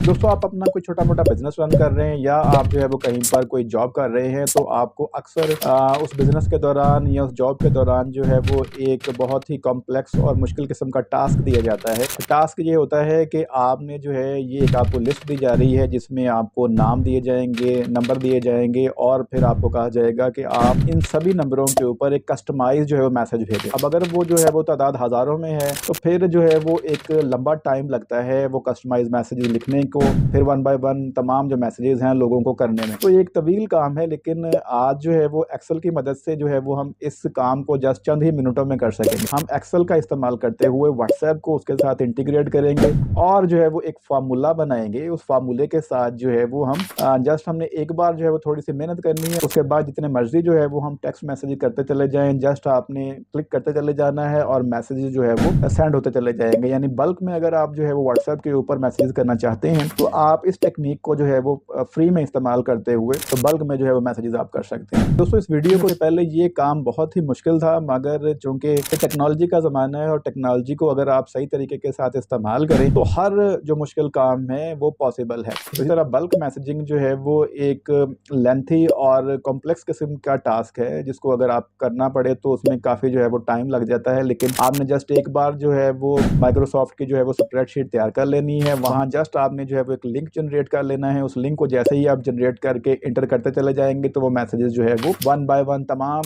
दोस्तों, आप अपना कोई छोटा-मोटा बिज़नेस रन कर रहे हैं या आप जो है वो कहीं पर कोई जॉब कर रहे हैं, तो आपको अक्सर उस बिज़नेस के दौरान या उस जॉब के दौरान जो है वो एक बहुत ही कॉम्प्लेक्स और मुश्किल किस्म का टास्क दिया जाता है। टास्क ये होता है कि आपने जो है ये एक आपको लिस्ट दी जा रही है जिसमें आपको नाम दिए जाएँगे, नंबर दिए जाएँगे और फिर आपको कहा जाएगा कि आप इन सभी नंबरों के ऊपर एक कस्टमाइज़ जो है वो मैसेज भेजें। अब अगर वो जो है वो तादाद हज़ारों में है, तो फिर जो है वो एक लंबा टाइम लगता है वो कस्टमाइज़ मैसेज लिखने को, फिर वन बाय वन तमाम जो मैसेजेस हैं लोगों को करने में। तो ये एक तवील काम है, लेकिन आज जो है वो एक्सेल की मदद से जो है वो हम इस काम को जस्ट चंद ही मिनटों में कर सकेंगे। हम एक्सेल का इस्तेमाल करते हुए व्हाट्सएप को उसके साथ इंटीग्रेट करेंगे और जो है वो एक फार्मूला बनाएँगे। उस फार्मूले के साथ जो है वो हम जस्ट हमने एक बार जो है वो थोड़ी-सी मेहनत करनी है, उसके बाद जितने मर्ज़ी जो है वो हम टेक्स्ट मैसेज करते चले जाएँ, जस्ट आपने क्लिक करते चले जाना है और मैसेजेस जो है वो सेंड होते चले जाएँगे। यानी बल्क में अगर आप जो है वो व्हाट्सएप के ऊपर मैसेज करना चाहते हैं, तो आप इस टेक्नीक को जो है वो फ्री में इस्तेमाल करते हुए तो बल्क में जो है वो मैसेजेस आप कर सकते हैं। दोस्तों, इस वीडियो को पहले ये काम बहुत ही मुश्किल था, मगर चूँकि टेक्नोलॉजी का ज़माना है और टेक्नोलॉजी को अगर आप सही तरीके के साथ इस्तेमाल करें, तो हर जो मुश्किल काम है वो पॉसिबल है। इसी तरह बल्क मैसेजिंग जो है वो एक लेंथी और कॉम्प्लेक्स किस्म का टास्क है, जिसको अगर आप करना पड़े तो उसमें काफ़ी जो है वो टाइम लग जाता है। लेकिन आपने जस्ट एक बार जो है वो माइक्रोसॉफ्ट की जो है वो स्प्रेडशीट तैयार कर लेनी है। वहाँ जस्ट आपने जो है वो एक लिंक जनरेट कर लेना है। उस लिंक को जैसे ही आप जनरेट करके एंटर करते चले जाएँगे, तो वो मैसेजेस जो है वो वन बाय वन तमाम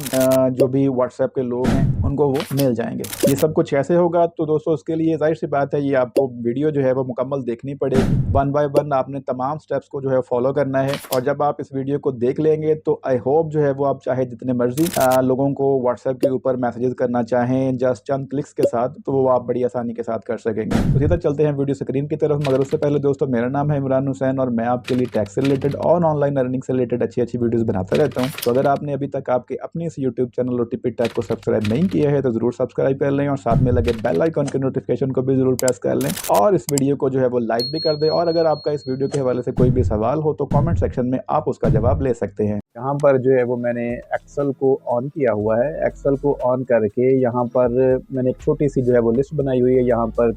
जो भी व्हाट्सएप के लोग हैं, उनको वो मिल जाएँगे। ये सब कुछ ऐसे होगा, तो दोस्तों उसके लिए ज़ाहिर-सी बात है, ये आपको वीडियो जो है वो मुकम्मल देखनी पड़ेगी। वन बाय वन आपने तमाम स्टेप्स को जो है फॉलो करना है और जब आप इस वीडियो को देख लेंगे, तो आई होप जो है वो आप चाहे जितने मर्ज़ी लोगों को व्हाट्सएप के ऊपर मैसेजेस करना चाहें जस्ट चंद क्लिक्स के साथ, तो वो आप बड़ी आसानी के साथ कर सकेंगे। तो सीधा चलते हैं वीडियो स्क्रीन की तरफ, मगर उससे पहले दोस्तों, मेरा नाम है इमरान हुसैन और मैं आपके लिए टैक्स से रिलेटेड और ऑनलाइन अर्निंग से रिलेटेड अच्छी-अच्छी वीडियोस बनाता रहता हूँ। तो अगर आपने अभी तक आपके अपने इस यूट्यूब चैनल ओटीपी टैग को सब्सक्राइब नहीं किया है, तो ज़रूर सब्सक्राइब कर लें और साथ में लगे बेल आइकन के नोटिफिकेशन को भी ज़रूर प्रेस कर लें और इस वीडियो को जो है वो लाइक भी कर दें। और अगर आपका इस वीडियो के हवाले से कोई भी सवाल हो, तो कमेंट सेक्शन में आप उसका जवाब ले सकते हैं। यहाँ पर जो है वो मैंने एक्सेल को ऑन किया हुआ है। एक्सेल को ऑन करके यहाँ पर मैंने एक छोटी-सी जो है वो लिस्ट बनाई हुई है। यहाँ पर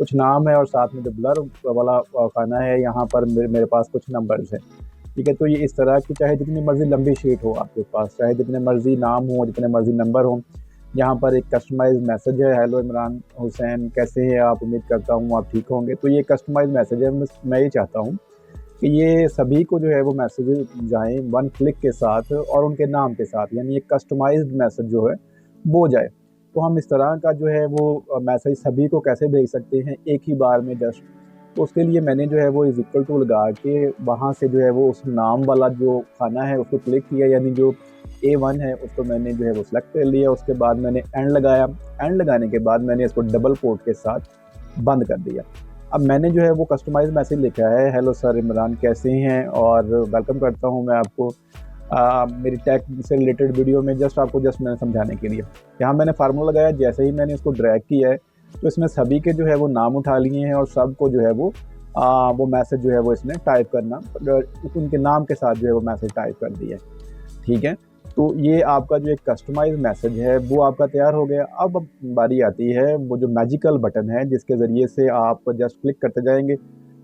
कुछ नाम है और साथ में जो ब्लर वाला खाना है, यहाँ पर मेरे पास कुछ नंबर्स हैं। ठीक है, तो ये इस तरह की चाहे जितनी मर्ज़ी लंबी शीट हो आपके पास, चाहे जितने मर्ज़ी नाम हो, जितने मर्ज़ी नंबर हों, यहाँ पर एक कस्टमाइज़ मैसेज है, हेलो इमरान हुसैन, कैसे हैं आप? उम्मीद करता हूँ आप ठीक होंगे। तो ये कस्टमाइज़ मैसेज है। मैं ये चाहता हूँ कि ये सभी को जो है वो मैसेजेस जाएँ वन क्लिक के साथ और उनके नाम के साथ, यानी एक कस्टमाइज़्ड मैसेज जो है वो जाए। तो हम इस तरह का जो है वो मैसेज सभी को कैसे भेज सकते हैं एक ही बार में जस्ट, तो उसके लिए मैंने जो है वो इज़ इक्वल टू लगा के वहाँ से जो है वो उस नाम वाला जो खाना है उसको क्लिक किया, यानी जो A1 है उसको मैंने जो है वो सेलेक्ट कर लिया। उसके बाद मैंने एंड लगाया। एंड लगाने के बाद मैंने इसको डबल कोट के साथ बंद कर दिया। अब मैंने जो है वो कस्टमाइज़ मैसेज लिखा है, हेलो सर इमरान कैसे हैं और वेलकम करता हूँ मैं आपको मेरी टेक से रिलेटेड वीडियो में। जस्ट मैंने समझाने के लिए यहाँ मैंने फार्मूला लगाया। जैसे ही मैंने इसको ड्रैग किया है, तो इसमें सभी के जो है वो नाम उठा लिए हैं और सबको जो है वो मैसेज जो है वो इसने टाइप करना, उनके नाम के साथ जो है वो मैसेज टाइप कर दिया है। ठीक है, तो ये आपका जो एक कस्टमाइज़ मैसेज है वो आपका तैयार हो गया। अब बारी आती है वो जो मैजिकल बटन है जिसके ज़रिए से आप जस्ट क्लिक करते जाएँगे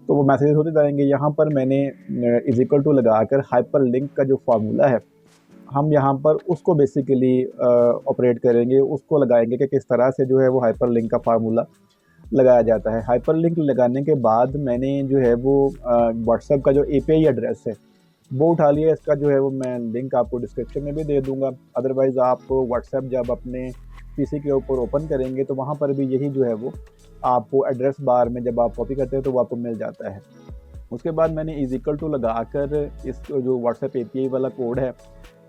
तो वो मैसेजेस होते जाएँगे। यहाँ पर मैंने इज़ इक्वल टू लगाकर हाइपरलिंक का जो फ़ॉर्मूला है, हम यहाँ पर उसको बेसिकली ऑपरेट करेंगे, उसको लगाएँगे कि किस तरह से जो है वो हाइपरलिंक का फ़ॉर्मूला लगाया जाता है। हाइपरलिंक लगाने के बाद मैंने जो है वो व्हाट्सएप का जो एपीआई एड्रेस है वो उठा लिया। इसका जो है वो मैं लिंक आपको डिस्क्रिप्शन में भी दे दूँगा। अदरवाइज़ आप व्हाट्सएप जब अपने पीसी के ऊपर ओपन करेंगे तो वहाँ पर भी यही जो है वो आपको एड्रेस बार में जब आप कॉपी करते हैं तो वो आपको मिल जाता है। उसके बाद मैंने इज़ इक्वल टू लगाकर इस जो व्हाट्सएप एपीआई वाला कोड है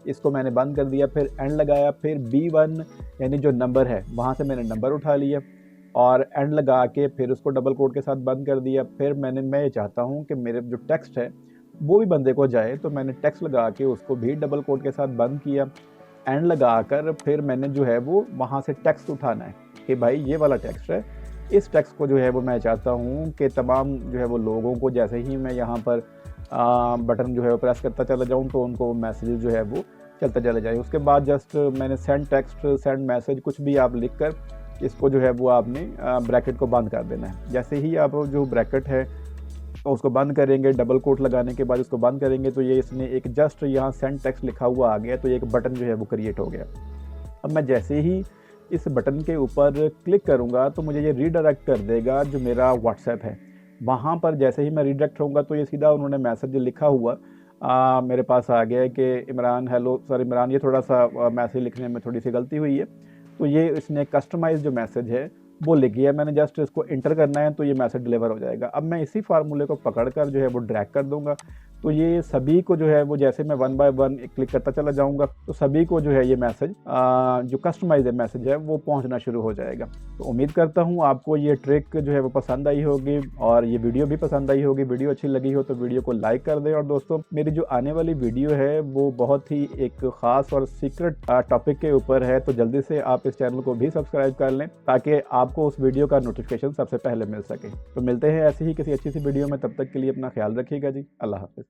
इसको मैंने बंद कर दिया। फिर एंड लगाया, फिर B1 यानी जो नंबर है वहाँ से मैंने नंबर उठा लिया और एंड लगा के फिर उसको डबल कोड के साथ बंद कर दिया। फिर मैं ये चाहता हूँ कि मेरे जो टेक्स्ट है वो भी बंदे को जाए, तो मैंने टेक्स्ट लगा के उसको भी डबल कोड के साथ बंद किया। एंड लगाकर फिर मैंने जो है वो वहाँ से टेक्स्ट उठाना है कि भाई ये वाला टेक्स्ट है, इस टेक्स्ट को जो है वो मैं चाहता हूँ कि तमाम जो है वो लोगों को जैसे ही मैं यहाँ पर बटन जो है वो प्रेस करता चला जाऊँ तो उनको मैसेज जो है वो चलता चला जाए। उसके बाद जस्ट मैंने सेंड टेक्स्ट, सेंड मैसेज कुछ भी आप लिख कर इसको जो है वो आपने ब्रैकेट को बंद कर देना है। जैसे ही आप जो ब्रैकेट है तो उसको बंद करेंगे, डबल कोट लगाने के बाद उसको बंद करेंगे तो ये इसने एक जस्ट यहाँ सेंड टेक्स्ट लिखा हुआ आ गया, तो ये एक बटन जो है वो क्रिएट हो गया। अब मैं जैसे ही इस बटन के ऊपर क्लिक करूँगा तो मुझे ये रीडायरेक्ट कर देगा जो मेरा व्हाट्सएप है। वहाँ पर जैसे ही मैं रीडायरेक्ट होऊंगा तो ये सीधा उन्होंने मैसेज लिखा हुआ मेरे पास आ गया है कि इमरान हेलो सर इमरान, ये थोड़ा सा मैसेज लिखने में थोड़ी सी गलती हुई है, तो ये इसने कस्टमाइज जो मैसेज है वो लिख गया। मैंने जस्ट इसको इंटर करना है तो ये मैसेज डिलीवर हो जाएगा। अब मैं इसी फार्मूले को पकड़कर जो है वो ड्रैग कर दूंगा, तो ये सभी को जो है वो जैसे मैं 1 बाय 1 क्लिक करता चला जाऊंगा तो सभी को जो है ये मैसेज जो कस्टमाइज मैसेज है वो पहुंचना शुरू हो जाएगा। तो उम्मीद करता हूं आपको ये ट्रिक जो है वो पसंद आई होगी और ये वीडियो भी पसंद आई होगी। वीडियो अच्छी लगी हो तो वीडियो को लाइक कर दें। और दोस्तों, मेरी जो आने वाली वीडियो है वो बहुत ही एक ख़ास और सीक्रेट टॉपिक के ऊपर है, तो जल्दी से आप इस चैनल को भी सब्सक्राइब कर लें ताकि आपको उस वीडियो का नोटिफिकेशन सबसे पहले मिल सके। तो मिलते हैं ऐसे ही किसी अच्छी सी वीडियो में, तब तक के लिए अपना ख्याल रखिएगा जी। अल्लाह हाफ़िज़।